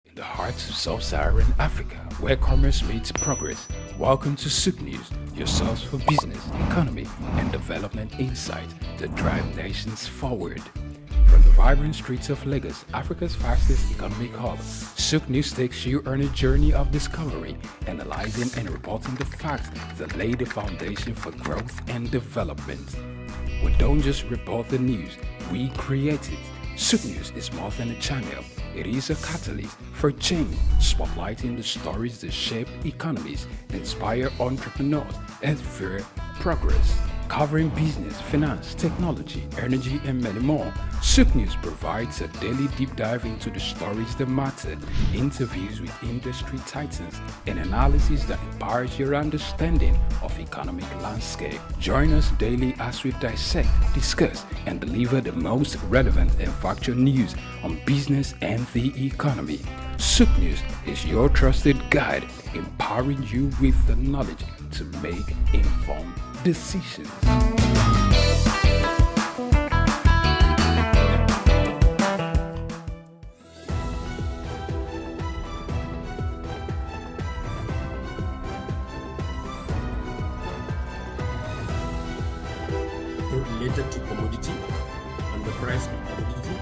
In the heart of sub-Saharan Africa, where commerce meets progress, welcome to Souk News, your source for business, economy, and development insight that drive nations forward. From the vibrant streets of Lagos, Africa's fastest economic hub, Souk News takes you on a journey of discovery, analyzing and reporting the facts that lay the foundation for growth and development. We don't just report the news, we create it. Souk News is more than a channel. It is a catalyst for change, spotlighting the stories that shape economies, inspire entrepreneurs, and fuel progress. Covering business, finance, technology, energy, and many more, Souk News provides a daily deep dive into the stories that matter, interviews with industry titans, and analysis that empowers your understanding of economic landscape. Join us daily as we dissect, discuss, and deliver the most relevant and factual news on business and the economy. Souk News is your trusted guide, empowering you with the knowledge to make informed decisions. Related to commodity and the price of commodity.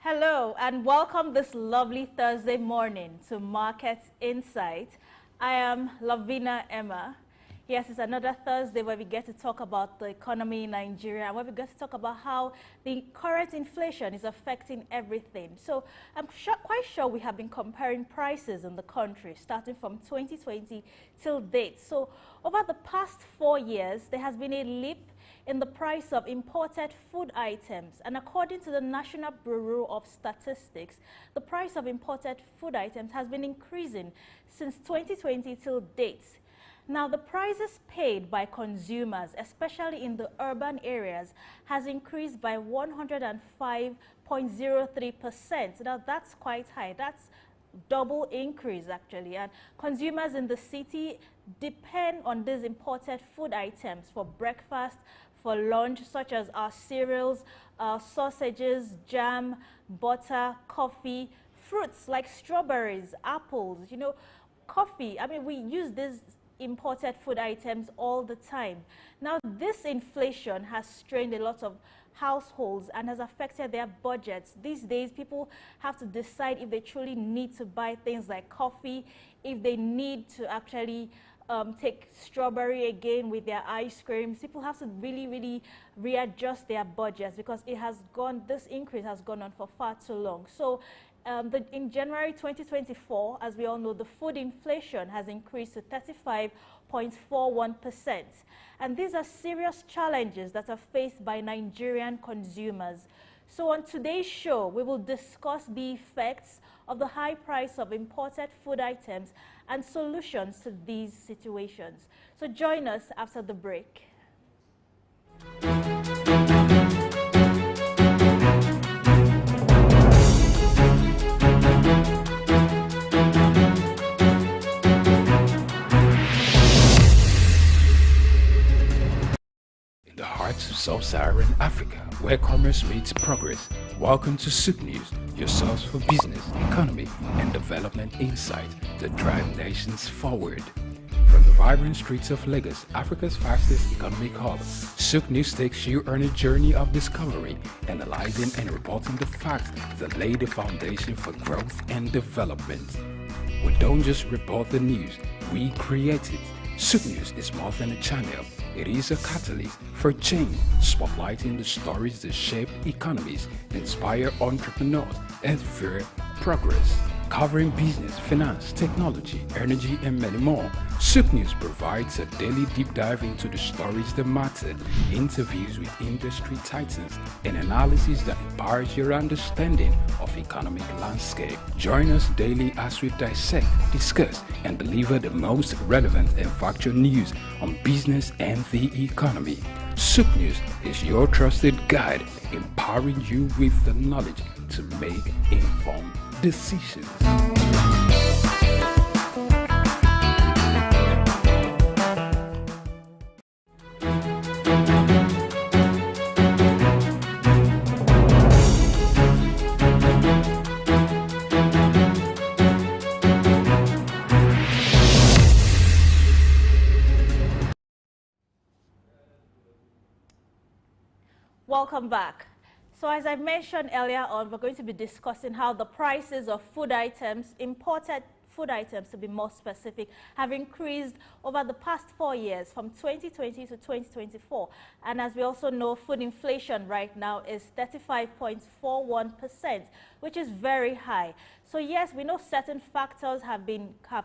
Hello and welcome this lovely Thursday morning to Market Insight. I am Lavina Emma. Yes, it's another Thursday where we get to talk about the economy in Nigeria and where we get to talk about how the current inflation is affecting everything. So I'm quite sure we have been comparing prices in the country starting from 2020 till date. So over the past 4 years, there has been a leap in the price of imported food items, and according to the National Bureau of Statistics, the price of imported food items has been increasing since 2020 till date. Now, the prices paid by consumers, especially in the urban areas, has increased by 105.03%. Now, that's quite high. That's double increase, actually. And consumers in the city depend on these imported food items for breakfast, for lunch, such as our cereals, sausages, jam, butter, coffee, fruits like strawberries, apples, coffee. I mean, we use these imported food items all the time. Now, this inflation has strained a lot of households and has affected their budgets. These days, people have to decide if they truly need to buy things like coffee, if they need to actually take strawberry again with their ice creams. People have to really readjust their budgets because this increase has gone on for far too long. So in January 2024, as we all know, the food inflation has increased to 35.41%. And these are serious challenges that are faced by Nigerian consumers. So on today's show, we will discuss the effects of the high price of imported food items and solutions to these situations. So join us after the break. In the heart of sub-Saharan Africa, where commerce meets progress, welcome to Souk News, your source for business, economy, and development insight that drive nations forward. From the vibrant streets of Lagos, Africa's fastest economic hub, Souk News takes you on a journey of discovery, analyzing and reporting the facts that lay the foundation for growth and development. We don't just report the news, we create it. Souk News is more than a channel. It is a catalyst for change, spotlighting the stories that shape economies, inspire entrepreneurs, and fuel progress. covering business, finance, technology, energy, and many more. Souk News provides a daily deep dive into the stories that matter, interviews with industry titans, and analysis that empowers your understanding of economic landscape. Join us daily as we dissect, discuss, and deliver the most relevant and factual news on business and the economy. Souk News is your trusted guide, empowering you with the knowledge to make informed decisions. Welcome back. So as I mentioned earlier on, we're going to be discussing how the prices of food items, imported food items to be more specific, have increased over the past 4 years from 2020 to 2024. And as we also know, food inflation right now is 35.41%, which is very high. So yes, we know certain factors have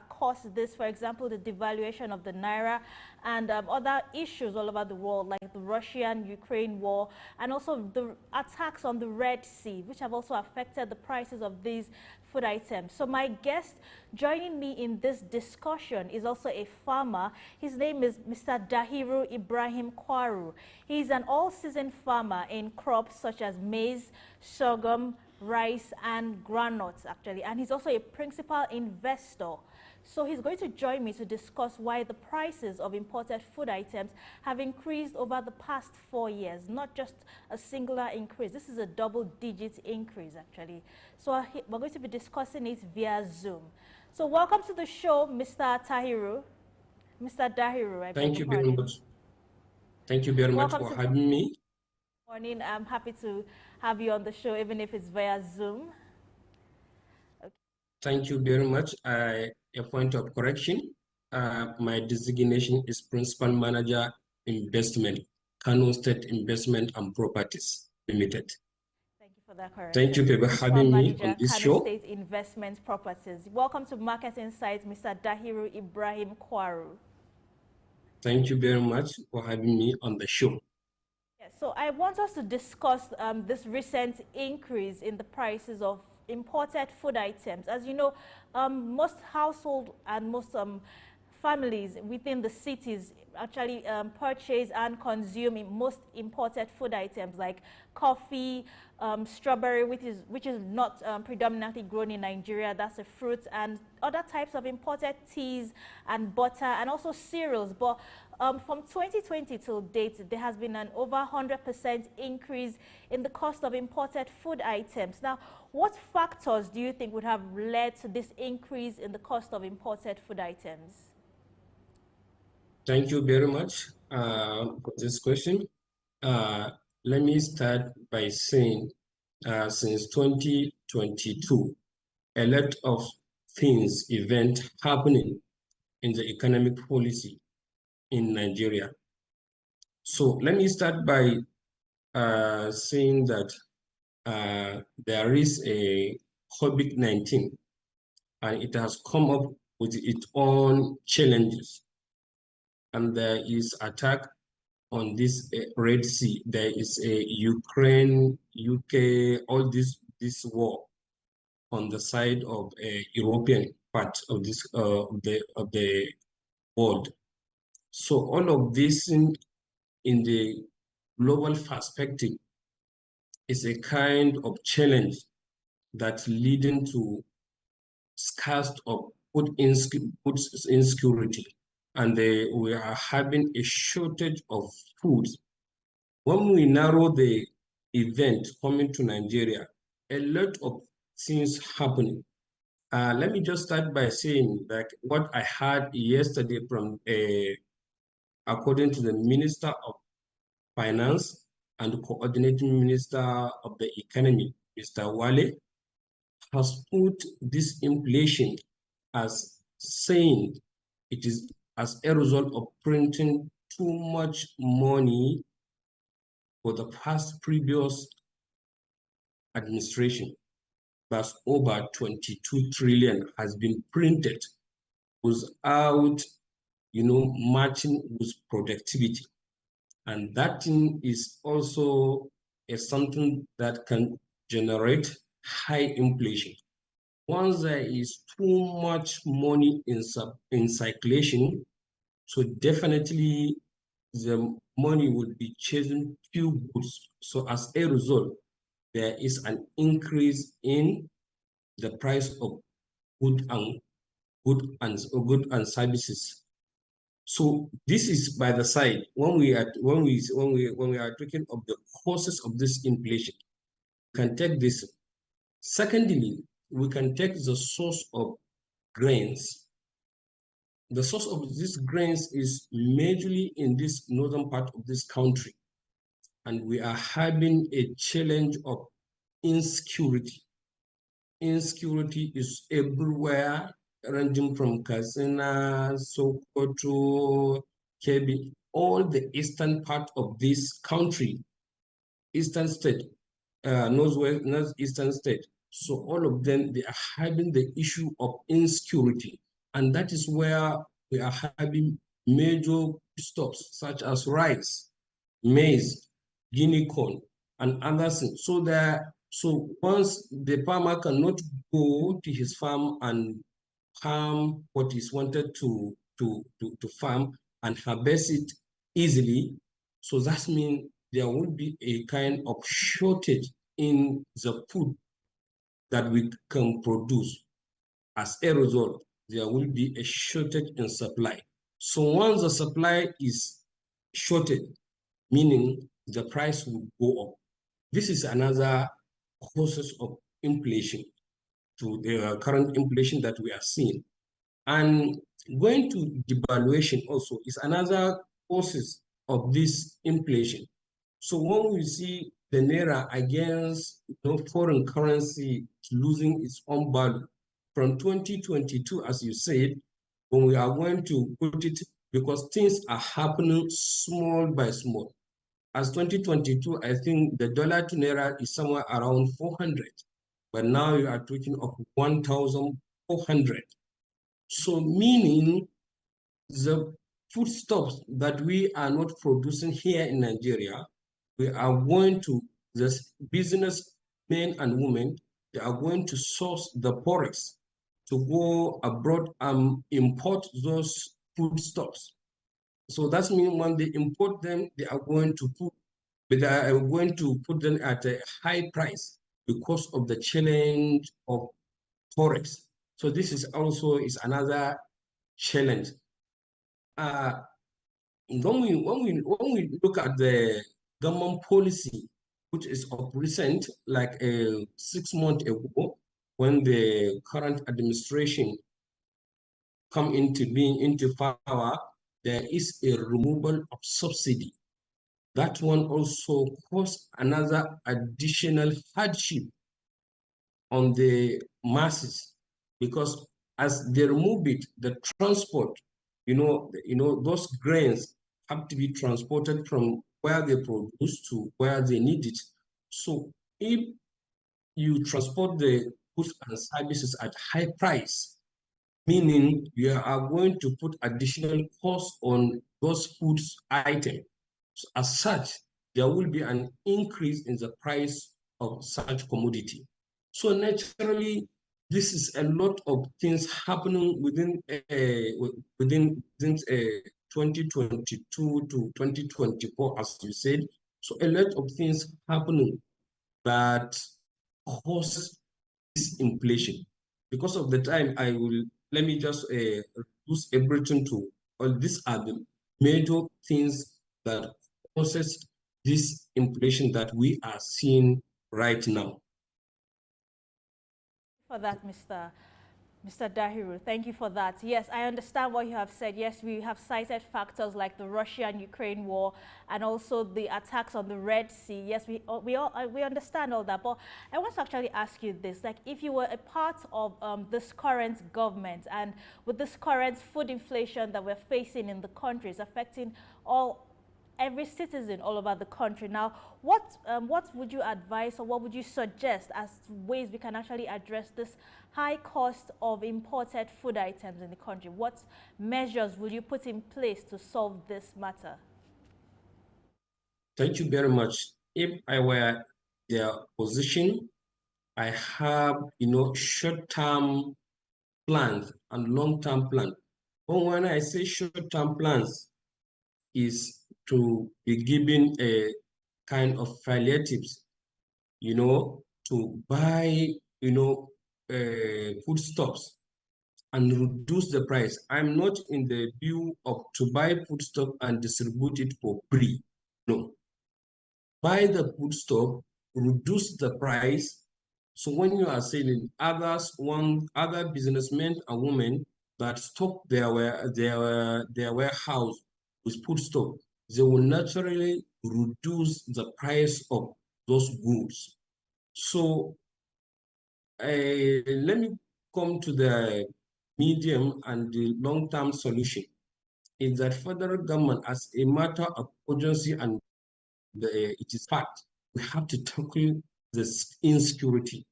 caused this. For example, the devaluation of the naira and other issues all over the world, like the Russian-Ukraine war, and also the attacks on the Red Sea, which have also affected the prices of these food items. So my guest joining me in this discussion is also a farmer. His name is Mr. Dahiru Ibrahim Kwaru. He's an all-season farmer in crops such as maize, sorghum, rice, and groundnuts, actually. And he's also a principal investor. So he's going to join me to discuss why the prices of imported food items have increased over the past 4 years, not just a singular increase. This is a double-digit increase, actually. So we're going to be discussing it via Zoom. So welcome to the show, Mr. Tahiru. Mr. Dahiru, Thank you very much. Thank you very much for having me. Good morning. I'm happy to have you on the show, even if it's via Zoom. Okay. Thank you very much. A point of correction. My designation is Principal Manager Investment, Kano State Investment and Properties Limited. Thank you for that correction. Thank you for having me on this show. Kano State Investment Properties. Welcome to Market Insights, Mr. Dahiru Ibrahim Kwaru. Thank you very much for having me on the show. So I want us to discuss this recent increase in the prices of imported food items. As you know, most households and most families within the cities actually purchase and consume most imported food items like coffee, strawberry, which is not predominantly grown in Nigeria. That's a fruit, and other types of imported teas and butter, and also cereals. But from 2020 till date, there has been an over 100% increase in the cost of imported food items. Now, what factors do you think would have led to this increase in the cost of imported food items? Thank you very much for this question. Let me start by saying since 2022, a lot of events happening in the economic policy in Nigeria. So let me start by saying that there is a COVID-19 and it has come up with its own challenges. And there is attack on this Red Sea. There is a Ukraine, UK, all this war on the side of a European part of this of the world. So all of this in the global perspective is a kind of challenge that's leading to scarcity of food insecurity. And we are having a shortage of food. When we narrow the event coming to Nigeria, a lot of things happening. Let me just start by saying that what I heard yesterday from, according to the Minister of Finance and the Coordinating Minister of the Economy, Mr. Wale, has put this inflation as saying it is as a result of printing too much money for the previous administration plus over 22 trillion has been printed without, matching with productivity. And that thing is also something that can generate high inflation. Once there is too much money in circulation, so definitely the money will be chasing few goods. So as a result, there is an increase in the price of good and services. So this is by the side when we are talking of the causes of this inflation. We can take this. Secondly, we can take the source of grains. The source of these grains is majorly in this northern part of this country, and we are having a challenge of insecurity. Insecurity is everywhere, ranging from Katsina, Sokoto, Kebbi, all the eastern part of this country, eastern state, northeastern state. So all of them, they are having the issue of insecurity. And that is where we are having major stops such as rice, maize, guinea corn, and other things. So once the farmer cannot go to his farm and farm what is wanted to farm and harvest it easily, so that means there will be a kind of shortage in the food that we can produce. As a result, there will be a shortage in supply. So once the supply is shorted, meaning the price will go up. This is another causes of inflation, to the current inflation that we are seeing. And going to devaluation also is another causes of this inflation. So when we see the naira against foreign currency losing its own value from 2022, as you said, when we are going to put it, because things are happening small by small. As 2022, I think the dollar to naira is somewhere around 400, but now you are talking of 1,400. So meaning the foodstuffs that we are not producing here in Nigeria, we are going to, the businessmen and women, they are going to source the forex to go abroad and import those foodstuffs. So that means when they import them, they are going to put them at a high price because of the challenge of forex. So this is also another challenge. When we look at the government policy, which is of recent, like 6 months ago, when the current administration come into power, there is a removal of subsidy. That one also caused another additional hardship on the masses, because as they remove it, the transport, those grains have to be transported from where they produce to where they need it. So if you transport the goods and services at high price, meaning you are going to put additional cost on those foods items. So as such, there will be an increase in the price of such commodity. So naturally, this is a lot of things happening within 2022 to 2024, as you said. So a lot of things happening that causes this inflation. Because of the time, let me just reduce everything to, well, these are the major things that causes this inflation that we are seeing right now. For that, Mr. Dahiru, thank you for that. Yes, I understand what you have said. Yes, we have cited factors like the Russia-Ukraine war and also the attacks on the Red Sea. Yes, we understand all that. But I want to actually ask you this: like, if you were a part of this current government and with this current food inflation that we're facing in the countries affecting all every citizen all over the country. Now, what would you advise or what would you suggest as ways we can actually address this high cost of imported food items in the country? What measures will you put in place to solve this matter? Thank you very much. If I were their position, I have, short-term plans and long-term plans. But when I say short-term plans, is to be given a kind of palliatives, to buy, foodstuffs and reduce the price. I'm not in the view of to buy foodstuff and distribute it for free. No. Buy the foodstuff, reduce the price. So when you are selling, other businessmen and women that stock their warehouse with foodstuff, they will naturally reduce the price of those goods. So let me come to the medium and the long-term solution. Is that federal government, as a matter of urgency and it is fact, we have to tackle this insecurity.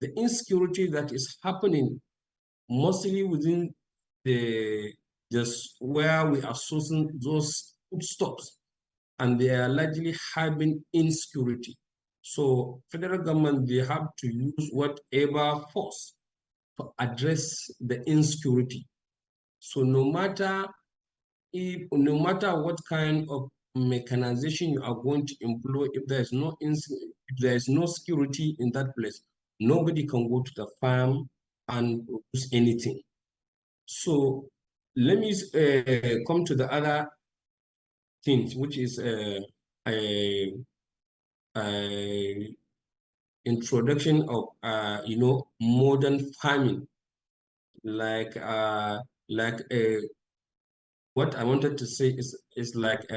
The insecurity that is happening mostly within the just where we are sourcing those foodstuffs, and they are largely having insecurity. So federal government, they have to use whatever force to address the insecurity. So no matter what kind of mechanization you are going to employ, if there is no security in that place, nobody can go to the farm and produce anything. So let me come to the other things, which is a introduction of modern farming, like what I wanted to say is like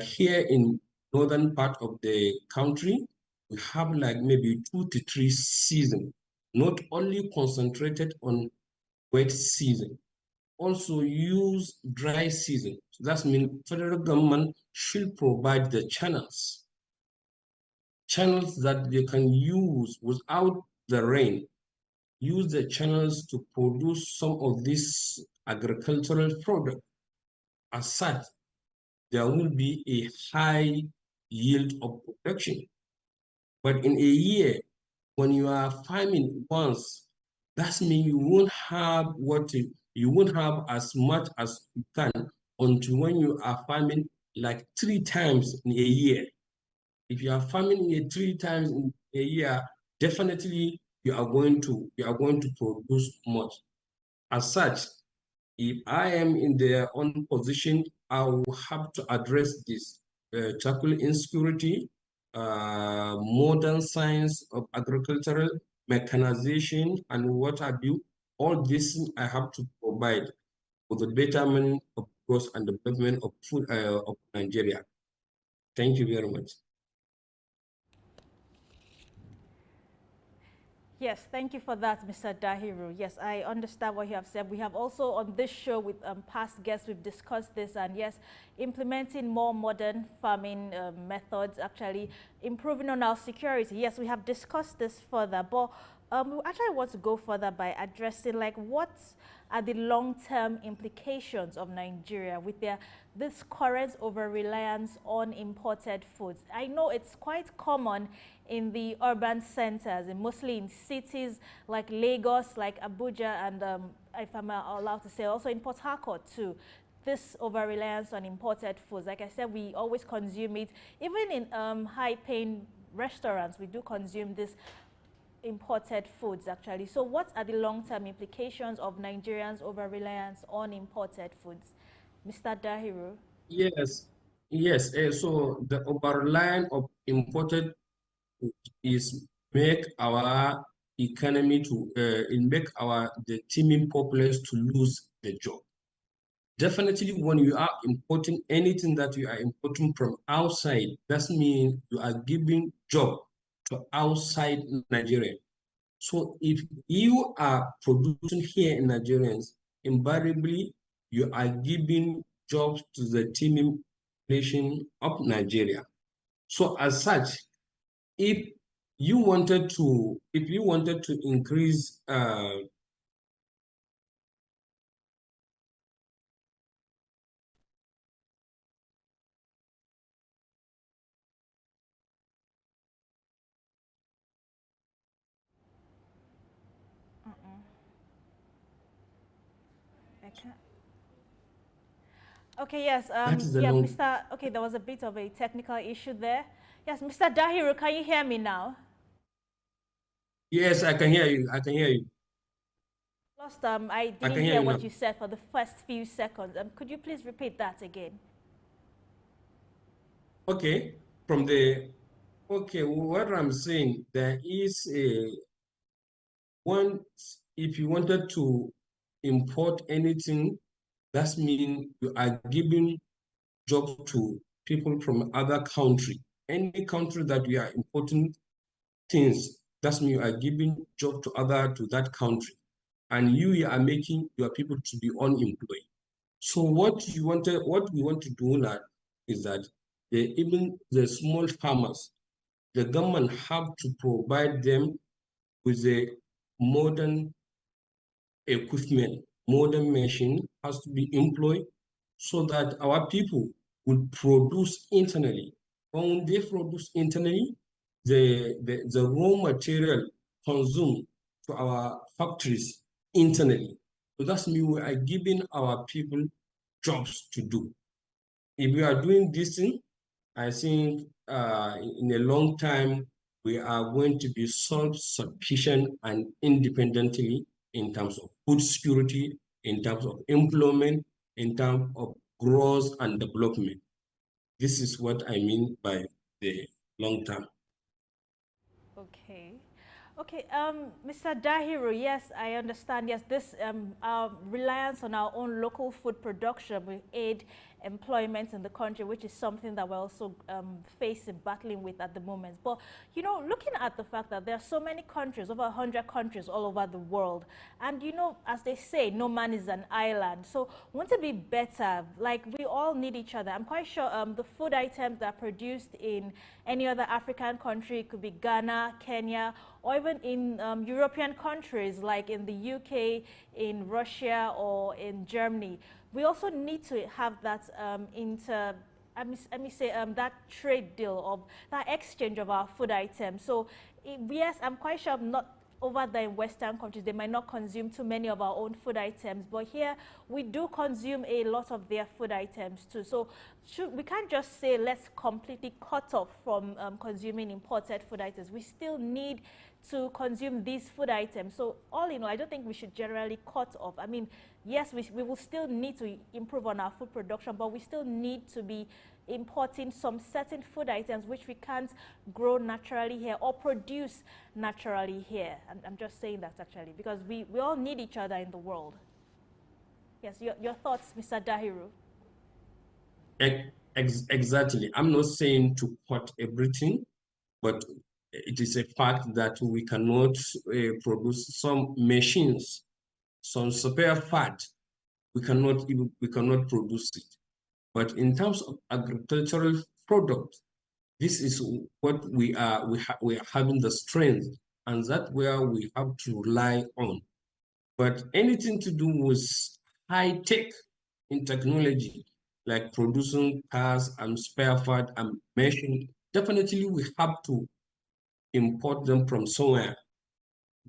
here in northern part of the country, we have like maybe 2 to 3 seasons, not only concentrated on wet season, also use dry season. So that means federal government should provide the channels that they can use without the rain, use the channels to produce some of this agricultural product. As such, there will be a high yield of production. But in a year, when you are farming once, that means you won't have as much as you can until when you are farming like 3 times in a year. If you are farming 3 times in a year, definitely you are going to produce much. As such, if I am in their own position, I will have to address this, tackle insecurity, modern science of agricultural mechanization, and what have you. All this I have to provide for the betterment of growth and development of food of Nigeria. Thank you very much. Yes, thank you for that, Mr. Dahiru. Yes, I understand what you have said. We have also on this show with past guests, we've discussed this, and yes, implementing more modern farming methods, actually improving on our security. Yes, we have discussed this further, but we actually want to go further by addressing like what are the long-term implications of Nigeria with this current over-reliance on imported foods. I know it's quite common in the urban centers and mostly in cities like Lagos, like Abuja, and if I'm allowed to say also in Port Harcourt too. This over-reliance on imported foods, like I said, we always consume it. Even in high-paying restaurants, we do consume this imported foods actually. So what are the long-term implications of Nigerians' over-reliance on imported foods? Mr. Dahiru? Yes, so the over-reliance of imported food is make our economy to make the teeming populace to lose the job. Definitely, when you are importing anything that you are importing from outside, that means you are giving job to outside Nigeria. So if you are producing here in Nigerians, invariably you are giving jobs to the teeming population of Nigeria. So as such, if you wanted to increase I can't. Okay, yes. that is the Yeah, long. Mr. Okay, there was a bit of a technical issue there. Yes, Mr. Dahiru, can you hear me now? Yes, I can hear you. I can hear you. Lost, I I didn't can hear hear you now. what you said for the first few seconds. Could you please repeat that again? Okay, from the okay, what I'm saying, there is a one. If you wanted to import anything, that means you are giving jobs to people from other country. Any country that we are importing things, that means you are giving job to that country, and you are making your people to be unemployed. So what we want to do now is that even the small farmers, the government have to provide them with a modern equipment, modern machine has to be employed so that our people would produce internally. When they produce internally, the raw material consumed to our factories internally. So that's mean we are giving our people jobs to do. If we are doing this thing, I think in a long time, we are going to be self-sufficient and independently in terms of food security, in terms of employment, in terms of growth and development. This is what I mean by the long term. Okay. Okay, Mr. Dahiru, yes, I understand. Yes, this our reliance on our own local food production will aid employment in the country, which is something that we're also facing, battling with at the moment. But, you know, looking at the fact that there are so many countries, over 100 countries all over the world, and, you know, as they say, no man is an island. So wouldn't it be better, like, we all need each other. I'm quite sure the food items that are produced in any other African country, it could be Ghana, Kenya, or even in European countries like in the UK, in Russia, or in Germany. We also need to have that let me say that trade deal of that exchange of our food items. So yes, I'm quite sure not over there in Western countries, they might not consume too many of our own food items, but here we do consume a lot of their food items too. So we can't just say let's completely cut off from consuming imported food items. We still need to consume these food items. So all in all, I don't think we should generally cut off. I mean, yes, we will still need to improve on our food production, but we still need to be importing some certain food items which we can't grow naturally here or produce naturally here. I'm just saying that actually because we all need each other in the world. Yes, your thoughts, Mr. Dahiru? Exactly. I'm not saying to cut everything, but it is a fact that we cannot produce some machines, some spare part. We cannot produce it. But in terms of agricultural products, this is what we are having the strength, and that's where we have to rely on. But anything to do with high tech in technology, like producing cars and spare part and machine, definitely we have to import them from somewhere.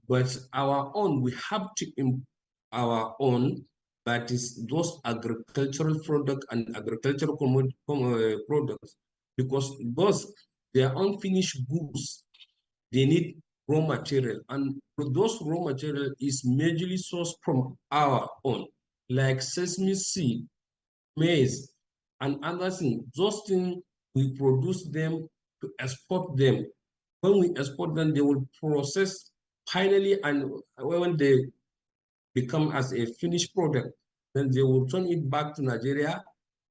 But our own, we have to import our own, that is those agricultural products and agricultural products, because those, they are unfinished goods, they need raw material, and those raw material is majorly sourced from our own, like sesame seed, maize, and other things. Those things, we produce them to export them. When we export them, they will process finally, and when they become as a finished product, then they will turn it back to Nigeria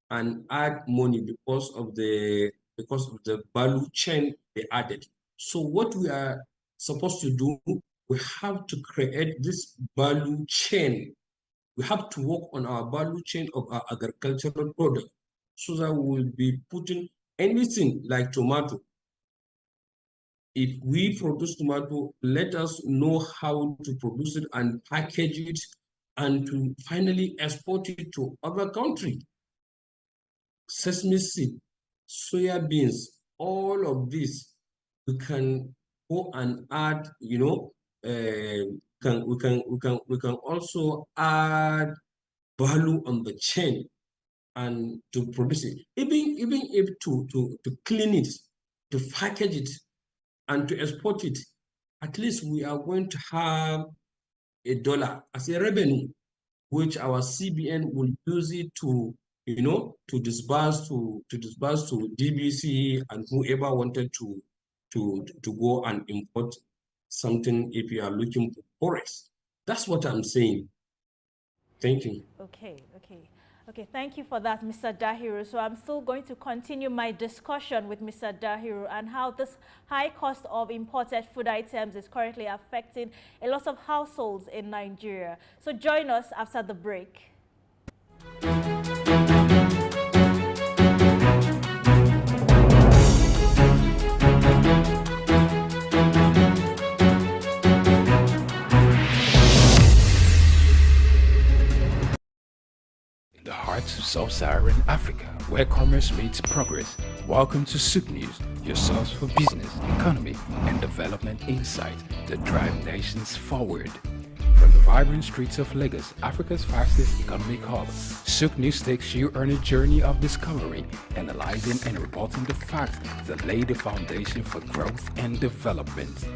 and add money because of the value chain they added. So what we are supposed to do, we have to create this value chain. We have to work on our value chain of our agricultural product. so that we'll be putting anything like tomato. If we produce tomato, let us know how to produce it and package it and to finally export it to other countries. Sesame seed, soya beans, all of this, we can go and add, we can also add value on the chain and to produce it. Even if to clean it, to package it, and to export it, at least we are going to have $1 as a revenue, which our CBN will use it to, to disburse to DBC and whoever wanted to go and import something if you are looking for forex. That's what I'm saying. Thank you. Okay, thank you for that, Mr. Dahiru. So I'm still going to continue my discussion with Mr. Dahiru and how this high cost of imported food items is currently affecting a lot of households in Nigeria. So join us after the break. Sub-Saharan Africa, where commerce meets progress. Welcome to Souk News, your source for business, economy, and development insight that drive nations forward. From the vibrant streets of Lagos, Africa's fastest economic hub, Souk News takes you on a journey of discovery, analyzing and reporting the facts that lay the foundation for growth and development.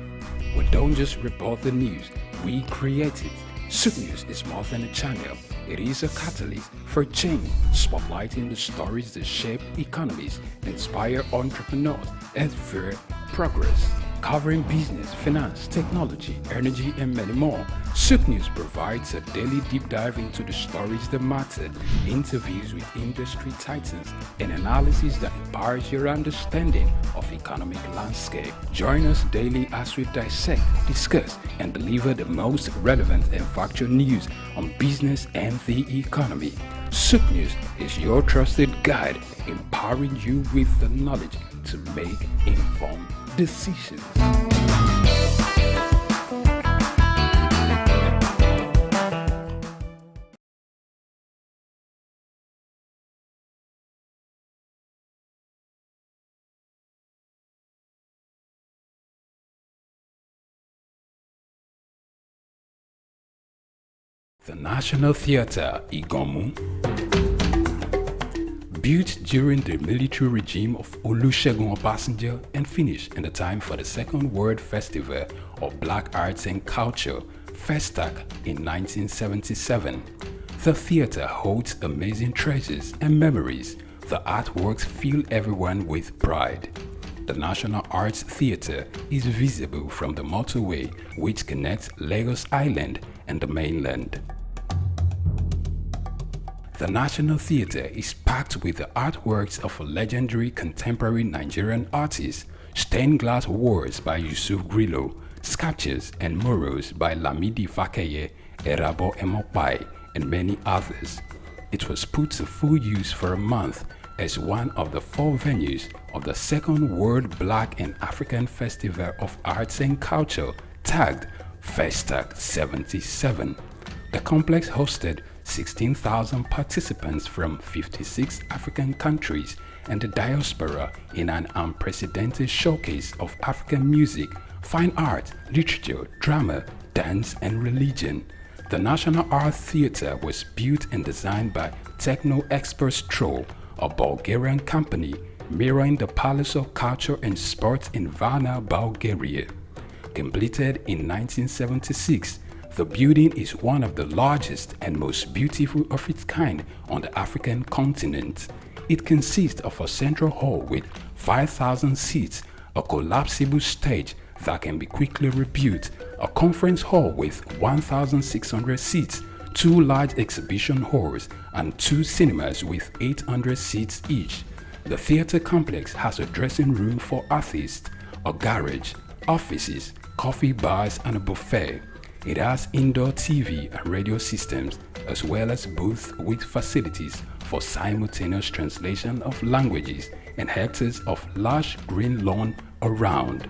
We don't just report the news, we create it. Souk News is more than a channel. It is a catalyst for change, spotlighting the stories that shape economies, inspire entrepreneurs, and fuel progress. Covering business, finance, technology, energy, and many more, Souk News provides a daily deep dive into the stories that matter, interviews with industry titans, and analysis that empowers your understanding of economic landscape. Join us daily as we dissect, discuss, and deliver the most relevant and factual news on business and the economy. Souk News is your trusted guide, empowering you with the knowledge to make informed decisions. The National Theatre, Igomu. Built during the military regime of Olusegun Obasanjo and finished in the time for the Second World Festival of Black Arts and Culture, FESTAC, in 1977. The theatre holds amazing treasures and memories. The artworks fill everyone with pride. The National Arts Theatre is visible from the motorway which connects Lagos Island and the mainland. The National Theatre is packed with the artworks of legendary contemporary Nigerian artists, stained glass walls by Yusuf Grillo, sculptures and murals by Lamidi Fakeye, Erabo Emopai, and many others. It was put to full use for a month as one of the 4 venues of the Second World Black and African Festival of Arts and Culture, tagged FESTAC 77. The complex hosted 16,000 participants from 56 African countries and the diaspora in an unprecedented showcase of African music, fine art, literature, drama, dance, and religion. The National Art Theatre was built and designed by Techno Experts Troll, a Bulgarian company, mirroring the Palace of Culture and Sport in Varna, Bulgaria. Completed in 1976, the building is one of the largest and most beautiful of its kind on the African continent. It consists of a central hall with 5,000 seats, a collapsible stage that can be quickly rebuilt, a conference hall with 1,600 seats, 2 large exhibition halls, and 2 cinemas with 800 seats each. The theatre complex has a dressing room for artists, a garage, offices, coffee bars, and a buffet. It has indoor TV and radio systems, as well as booths with facilities for simultaneous translation of languages and hectares of lush green lawn around.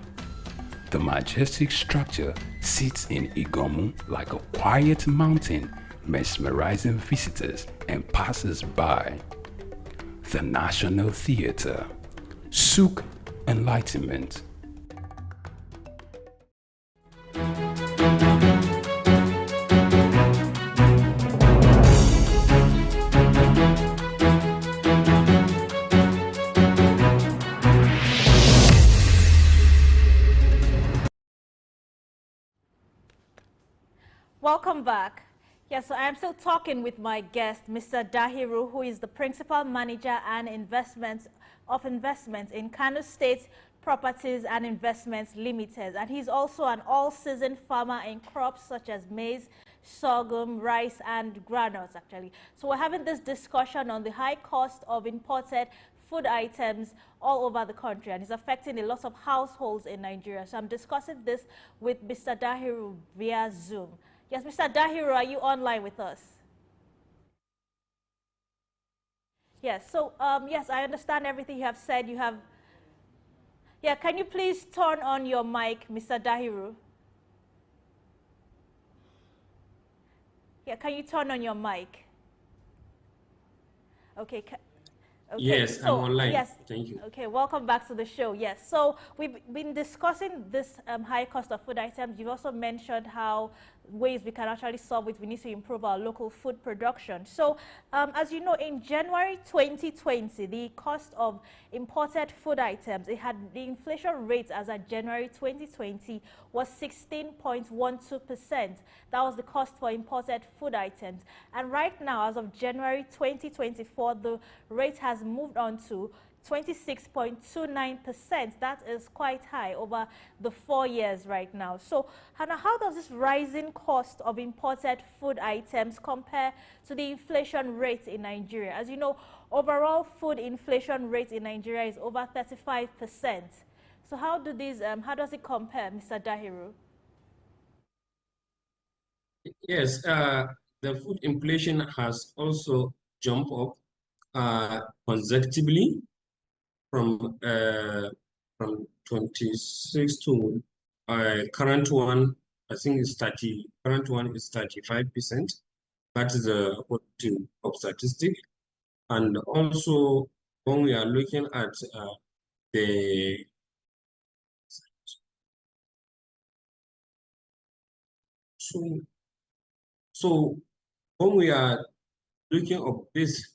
The majestic structure sits in Igomu like a quiet mountain, mesmerizing visitors and passers-by. The National Theatre, Souk Enlightenment. Welcome back. Yes, so I am still talking with my guest, Mr. Dahiru, who is the Principal Manager and investments in Kano State Properties and Investments Limited. And he's also an all-season farmer in crops such as maize, sorghum, rice, and granules, actually. So we're having this discussion on the high cost of imported food items all over the country, and it's affecting a lot of households in Nigeria. So I'm discussing this with Mr. Dahiru via Zoom. Yes, Mr. Dahiru, are you online with us? Yes, so yes, I understand everything you have said. Yeah, can you please turn on your mic, Mr. Dahiru? Yeah, can you turn on your mic? Okay. Okay, yes, so, I'm online. Yes, thank you. Okay, welcome back to the show. Yes, so we've been discussing this high cost of food items. You've also mentioned how ways we can actually solve it. We need to improve our local food production. So, as you know, in January 2020, the cost of imported food items, the inflation rate as at January 2020 was 16.12%. That was the cost for imported food items. And right now, as of January 2024, the rate has moved on to 26.29%. That is quite high over the 4 years right now. So, Hannah, how does this rising cost of imported food items compare to the inflation rate in Nigeria? As you know, overall food inflation rate in Nigeria is over 35%. So, how does it compare, Mr. Dahiru? Yes, the food inflation has also jumped up consecutively from 26 to current one. I think is 30. Current one is 35%. That is the of statistic. And also, when we are looking at the so when we are looking at this.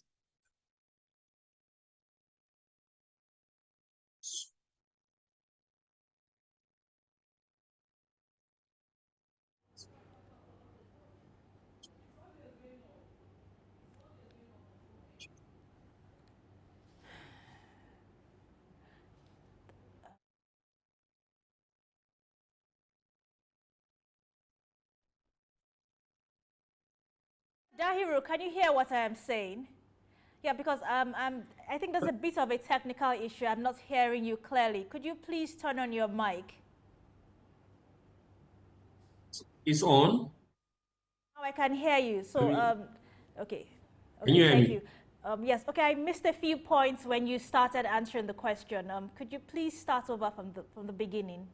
Dahiru, can you hear what I am saying? Yeah, because I think there's a bit of a technical issue. I'm not hearing you clearly. Could you please turn on your mic? It's on. Now I can hear you. So, okay. Can you hear thank me? you. Yes, okay, I missed a few points when you started answering the question. Could you please start over from the beginning?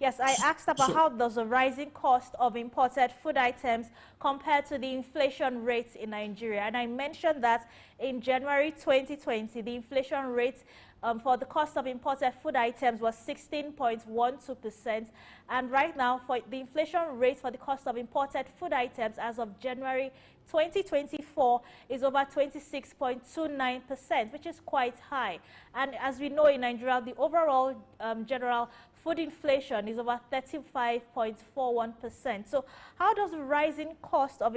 Yes, I asked about how does the rising cost of imported food items compare to the inflation rate in Nigeria. And I mentioned that in January 2020, the inflation rate for the cost of imported food items was 16.12%. And right now, for the inflation rate for the cost of imported food items as of January 2024 is over 26.29%, which is quite high. And as we know in Nigeria, the overall general food inflation is over 35.41%. So how does the rising cost of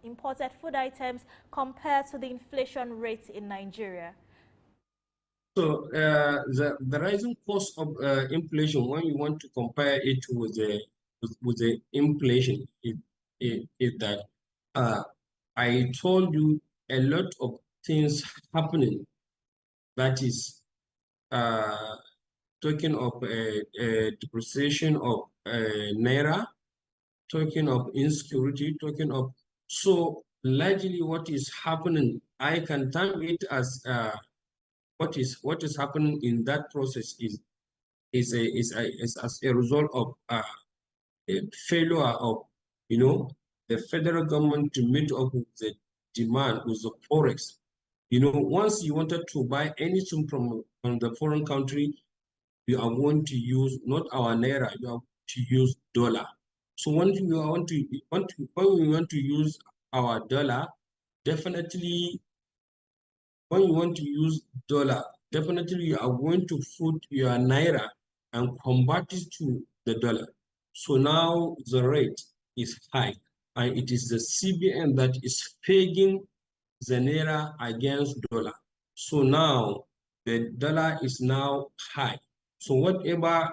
imported food items compare to the inflation rate in Nigeria? So the rising cost of inflation, when you want to compare it with the inflation, is that I told you a lot of things happening. That is talking of depreciation of naira, talking of insecurity, talking of, so largely what is happening, I can term it as what is happening in that process is as a result of a failure of the federal government to meet up with the demand with the forex. Once you wanted to buy anything from the foreign country, you are going to use not our naira, you are to use dollar. So when we want to use our dollar, definitely when you want to use dollar, definitely you are going to put your naira and convert it to the dollar. So now the rate is high, and it is the CBN that is pegging the naira against dollar. So now the dollar is now high. So whatever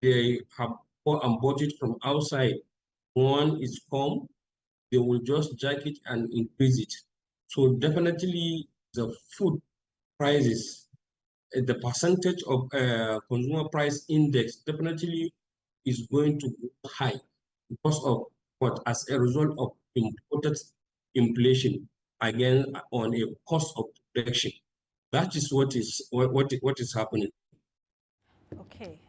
they have bought and bought it from outside, one is come, they will just jack it and increase it. So definitely the food prices, the percentage of consumer price index definitely is going to go high because of what? As a result of imported inflation, again on a cost of production. That is what is happening. Okay.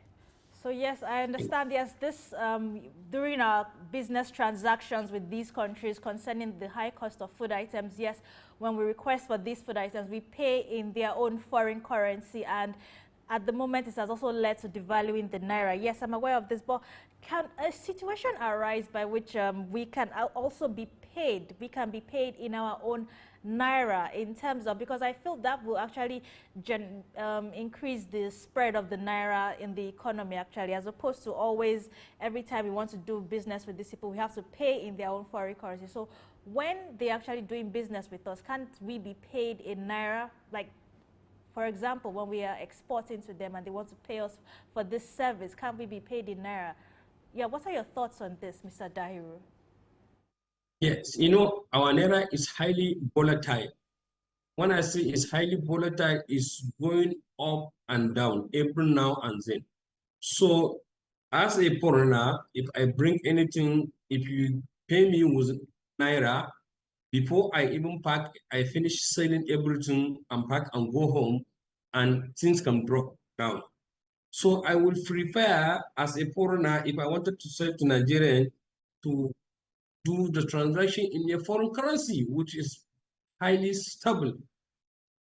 So yes, I understand. Yes, this during our business transactions with these countries concerning the high cost of food items. Yes, when we request for these food items, we pay in their own foreign currency, and at the moment, it has also led to devaluing the naira. Yes, I'm aware of this, but can a situation arise by which we can also be paid? We can be paid in our own naira in terms of, because I feel that will actually increase the spread of the naira in the economy actually, as opposed to always every time we want to do business with these people, we have to pay in their own foreign currency. So when they're actually doing business with us, can't we be paid in naira? Like, for example, when we are exporting to them and they want to pay us for this service, can't we be paid in naira? Yeah, what are your thoughts on this, Mr. Dahiru? Yes, our naira is highly volatile. When I say it's highly volatile, it's going up and down every now and then. So as a foreigner, if I bring anything, if you pay me with naira, before I even pack, I finish selling everything and pack and go home, and things can drop down. So I would prefer as a foreigner, if I wanted to sell to Nigerian, to do the transaction in a foreign currency, which is highly stable.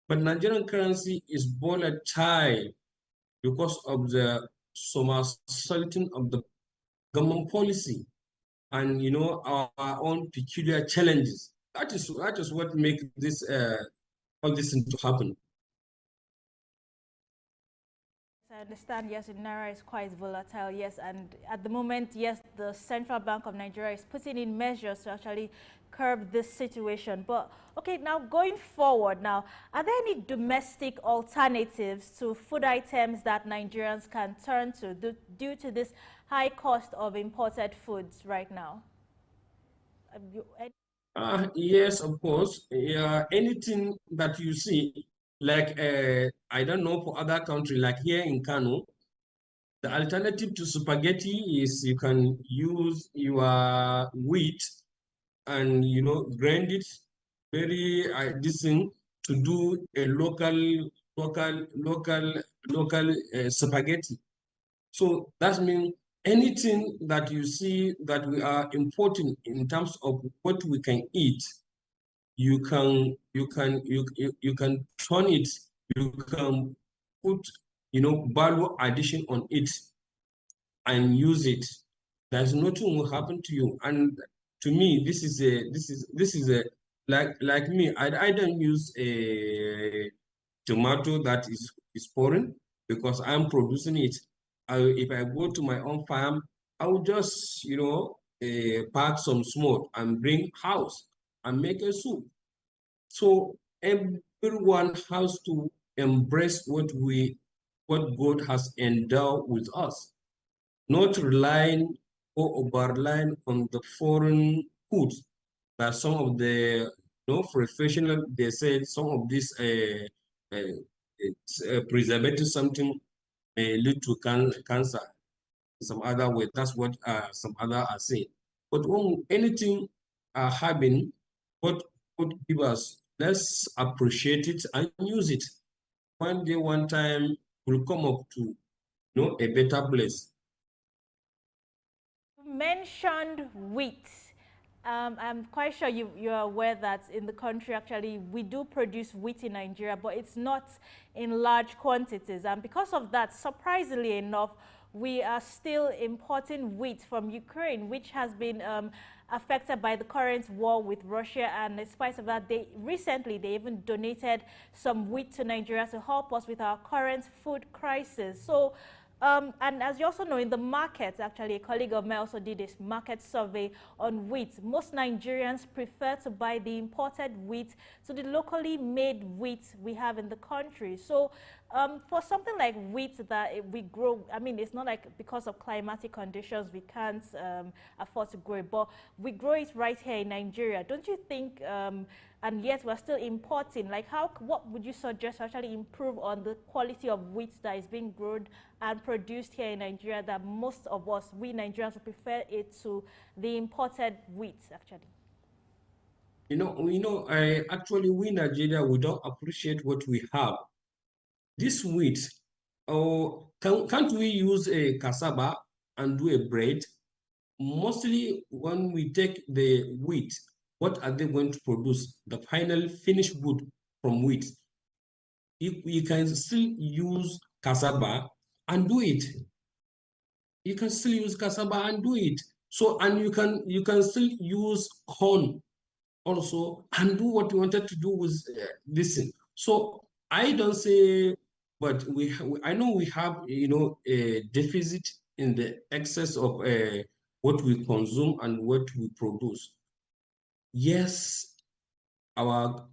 But Nigerian currency is volatile because of the somersaulting of the government policy and our own peculiar challenges. That is what makes this all this to happen. I understand, yes, naira is quite volatile, yes, and at the moment, yes, the Central Bank of Nigeria is putting in measures to actually curb this situation. But, okay, now going forward now, are there any domestic alternatives to food items that Nigerians can turn to due to this high cost of imported foods right now? Yes, of course. Yeah, anything that you see, like I don't know for other countries, like here in Kano, the alternative to spaghetti is you can use your wheat and grind it very decent to do a local spaghetti. So that means anything that you see that we are importing in terms of what we can eat, you can turn it, you can put value addition on it and use it. There's nothing will happen to you. And to me, this is a like me. I don't use a tomato that is foreign because I'm producing it. If I go to my own farm, I will just pack some small and bring house and make a soup. So everyone has to embrace what God has endowed with us, not relying or over relying on the foreign foods that some of the professional, they said some of these preservative something may lead to cancer in some other way. That's what some other are saying. But when anything are having what God give us. Let's appreciate it and use it. One day, one time, we'll come up to a better place. You mentioned wheat. I'm quite sure you're aware that in the country, actually, we do produce wheat in Nigeria, but it's not in large quantities. And because of that, surprisingly enough, we are still importing wheat from Ukraine, which has been affected by the current war with Russia. And in spite of that, recently they even donated some wheat to Nigeria to help us with our current food crisis. So and as you also know, in the market, actually, a colleague of mine also did this market survey on wheat. Most Nigerians prefer to buy the imported wheat to the locally made wheat we have in the country. So for something like wheat that we grow, I mean, it's not like because of climatic conditions we can't afford to grow it, but we grow it right here in Nigeria. Don't you think, and yet we're still importing, like what would you suggest to actually improve on the quality of wheat that is being grown and produced here in Nigeria, that most of us, we Nigerians, would prefer it to the imported wheat, actually? Actually, we Nigeria, we don't appreciate what we have. This wheat, can't we use a cassava and do a bread? Mostly when we take the wheat, what are they going to produce? The final finished good from wheat. If you can still use cassava and do it. You can still use cassava and do it. So, and you can still use corn also and do what you wanted to do with this thing. So I don't say, but I know we have a deficit in the excess of what we consume and what we produce. Yes, our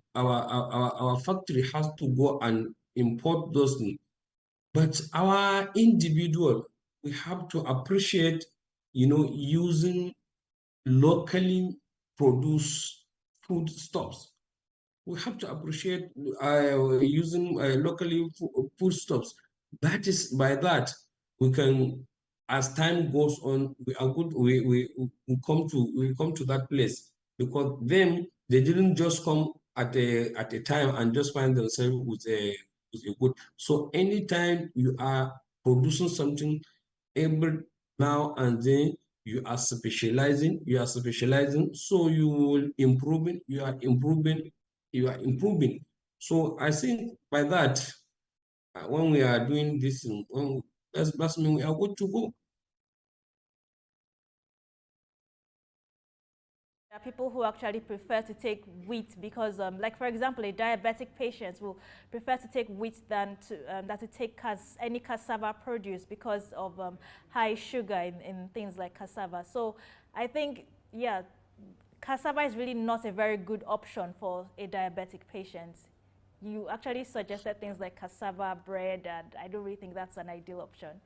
factory has to go and import those things, but our individual, we have to appreciate using locally produced foodstuffs. We have to appreciate using locally foodstuffs. That is, by that we can, as time goes on, we are good. We come to that place, because them, they didn't just come at a time and just find themselves with a good. So anytime you are producing something, every now and then you are specializing, so you will improving, you are improving. So I think by that, when we are doing this, that's mean we are good to go. There are people who actually prefer to take wheat because, like for example, a diabetic patient will prefer to take wheat than to take any cassava produce because of high sugar in things like cassava. So I think, yeah, cassava is really not a very good option for a diabetic patient. You actually suggested things like cassava bread, and I don't really think that's an ideal option.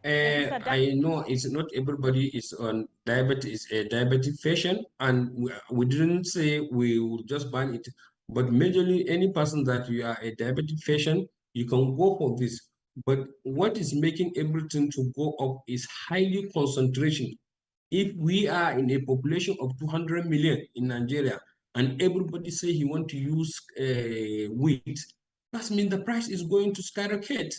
I know it's not everybody is on diabetes, a diabetic patient, and we didn't say we will just ban it, but majorly any person that you are a diabetic patient, you can go for this. But what is making everything to go up is highly concentration. If we are in a population of 200 million in Nigeria, and everybody say he want to use wheat, that means the price is going to skyrocket.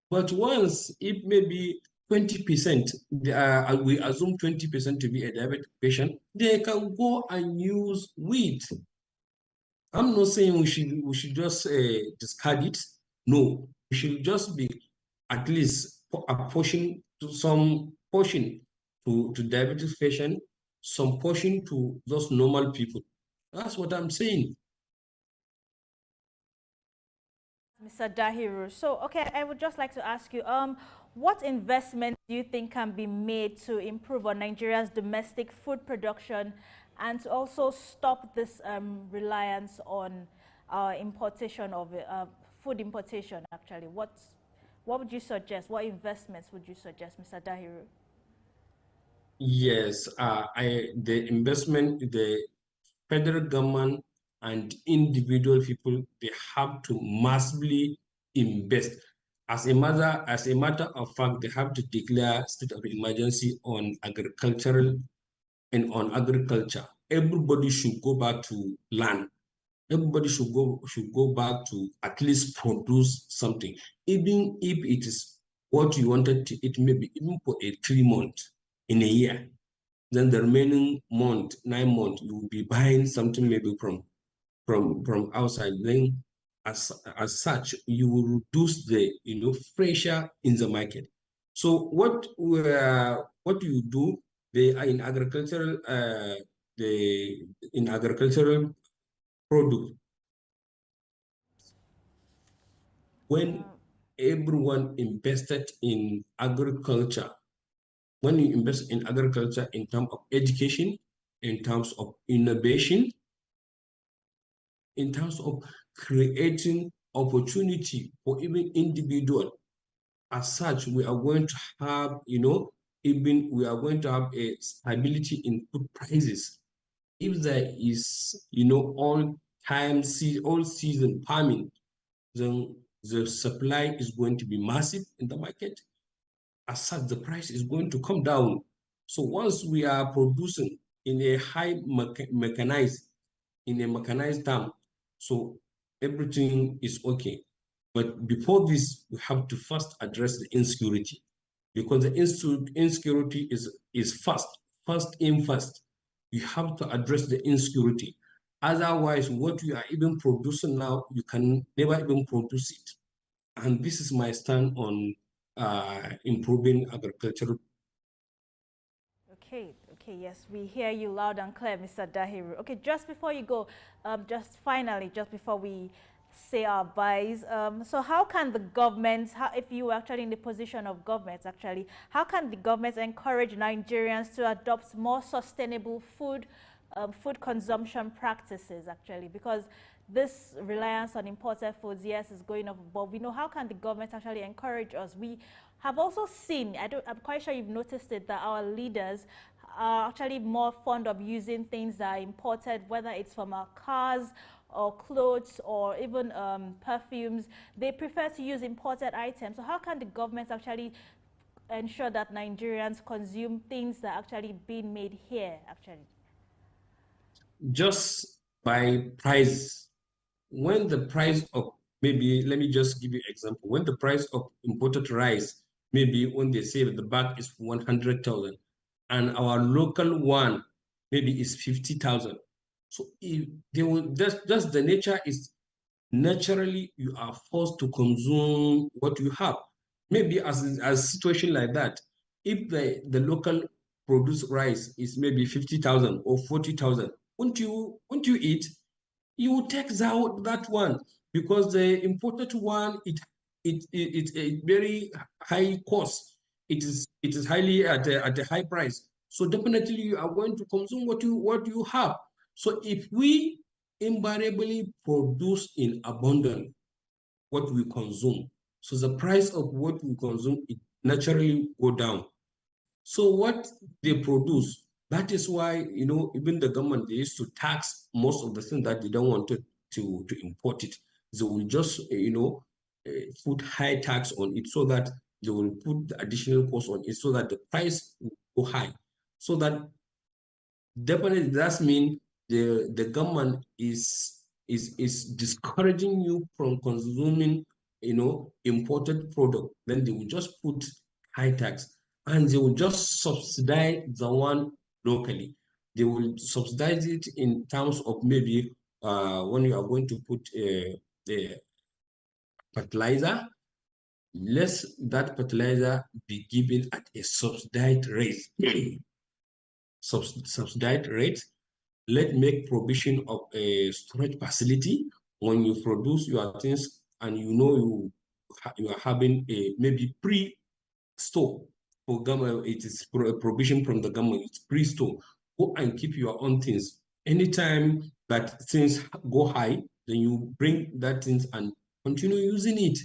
But once, if maybe 20%, we assume 20% to be a diabetic patient, they can go and use wheat. I'm not saying we should just discard it. No, we should just be at least apportion to some portion to diabetes patient, some portion to those normal people. That's what I'm saying. Mr. Dahiru. So, okay, I would just like to ask you, what investment do you think can be made to improve on Nigeria's domestic food production and to also stop this reliance on importation of food importation, actually? What would you suggest? What investments would you suggest, Mr. Dahiru? Yes, the investment, the federal government and individual people, they have to massively invest. As a matter of fact, they have to declare state of emergency on agricultural and on agriculture. everybody should go back to land. Everybody should go back to at least produce something, even if it is what you wanted to eat, maybe even for a 3 month in a year. Then the remaining month, 9 months, you will be buying something maybe from outside. Then as such, you will reduce the pressure in the market. So what you do, they are in agricultural product, when everyone invested in agriculture, when you invest in agriculture in terms of education, in terms of innovation, in terms of creating opportunity for even individual, as such, we are going to have, we are going to have a stability in food prices. If there is, all season farming, then the supply is going to be massive in the market. As such, the price is going to come down. So once we are producing in a mechanized term, so everything is okay. But before this, we have to first address the insecurity, because the insecurity is first in first. You have to address the insecurity. Otherwise, what you are even producing now, you can never even produce it. And this is my stand on improving agricultural. Okay, yes, we hear you loud and clear, Mr. Dahiru. Okay, just before you go, just finally, just before we say our buys, so how can the government, if you were actually in the position of government actually, how can the government encourage Nigerians to adopt more sustainable food consumption practices actually? Because this reliance on imported foods, yes, is going up, but we know, how can the government actually encourage us? We have also seen, I'm quite sure you've noticed it, that our leaders are actually more fond of using things that are imported, whether it's from our cars or clothes or even perfumes. They prefer to use imported items. So how can the government actually ensure that Nigerians consume things that are actually being made here actually? Just by price. When the price of, maybe let me just give you an example, when the price of imported rice, maybe when they say the bag is 100,000 and our local one maybe is 50,000. So if they will, just the nature is, naturally you are forced to consume what you have. Maybe as a situation like that, if the local produce rice is maybe 50,000 or 40,000, won't you eat? You take that one, because the imported one, it's a very high cost. It is highly at a high price. So definitely you are going to consume what you have. So if we invariably produce in abundance what we consume, so the price of what we consume, it naturally go down. So what they produce, that is why, even the government, they used to tax most of the things that they don't want to import it. They will just, put high tax on it, so that they will put the additional cost on it, so that the price will go high. So that definitely does mean the government is discouraging you from consuming, imported product. Then they will just put high tax, and they will just subsidize the one locally. They will subsidize it in terms of maybe when you are going to put a fertilizer, let that fertilizer be given at a subsidized rate. Subsidized rate. Let make provision of a storage facility when you produce your things, and you are having a maybe pre-store for government. It is a provision from the government. It's pre-store. Go and keep your own things. Anytime that things go high, then you bring that things and continue using it.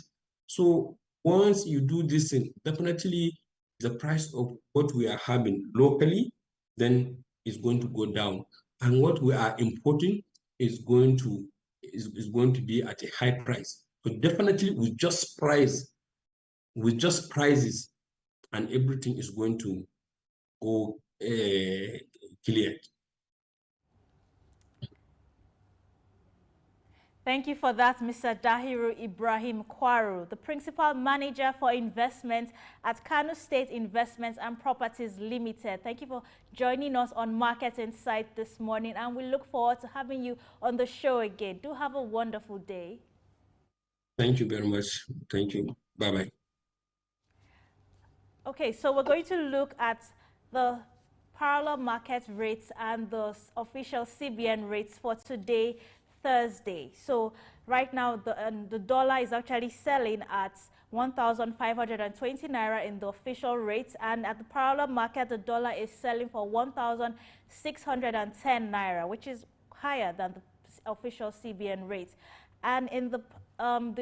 So once you do this thing, definitely the price of what we are having locally then is going to go down, and what we are importing is going to be at a high price. So definitely with just prices, and everything is going to go cleared. Thank you for that, Mr. Dahiru Ibrahim Kwaru, the Principal Manager for Investment at Kano State Investments and Properties Limited. Thank you for joining us on Market Insight this morning, and we look forward to having you on the show again. Do have a wonderful day. Thank you very much. Thank you. Bye-bye. Okay, so we're going to look at the parallel market rates and the official CBN rates for today, Thursday. So right now, the dollar is actually selling at 1,520 naira in the official rates, and at the parallel market, the dollar is selling for 1,610 naira, which is higher than the official CBN rate. And in the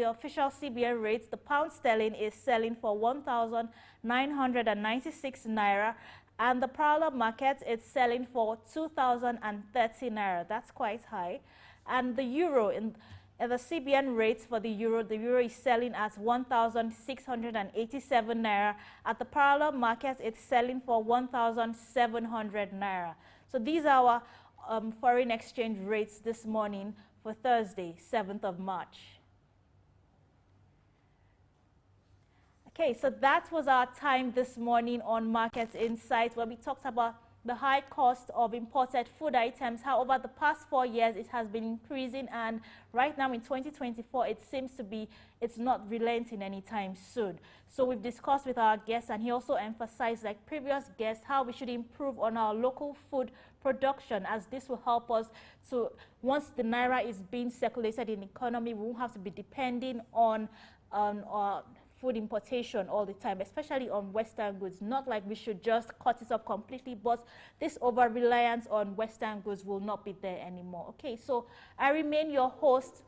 official CBN rates, the pound sterling is selling for 1,996 naira, and the parallel market is selling for 2,030 naira. That's quite high. And the euro, in the CBN rates for the euro is selling at 1,687 naira. At the parallel market, it's selling for 1,700 naira. So these are our foreign exchange rates this morning for Thursday, 7th of March. Okay, so that was our time this morning on Market Insights, where we talked about the high cost of imported food items. However, the past 4 years, it has been increasing, and right now in 2024, it seems to be, it's not relenting anytime soon. So we've discussed with our guests, and he also emphasized, like previous guests, how we should improve on our local food production, as this will help us to, once the naira is being circulated in the economy, we won't have to be depending on food importation all the time, especially on Western goods. Not like we should just cut it off completely, but this over-reliance on Western goods will not be there anymore. Okay, so I remain your host,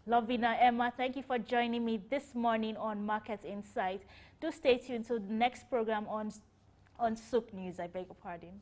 Lovina Emma. Thank you for joining me this morning on Market Insight. Do stay tuned to the next program on Soup News. I beg your pardon.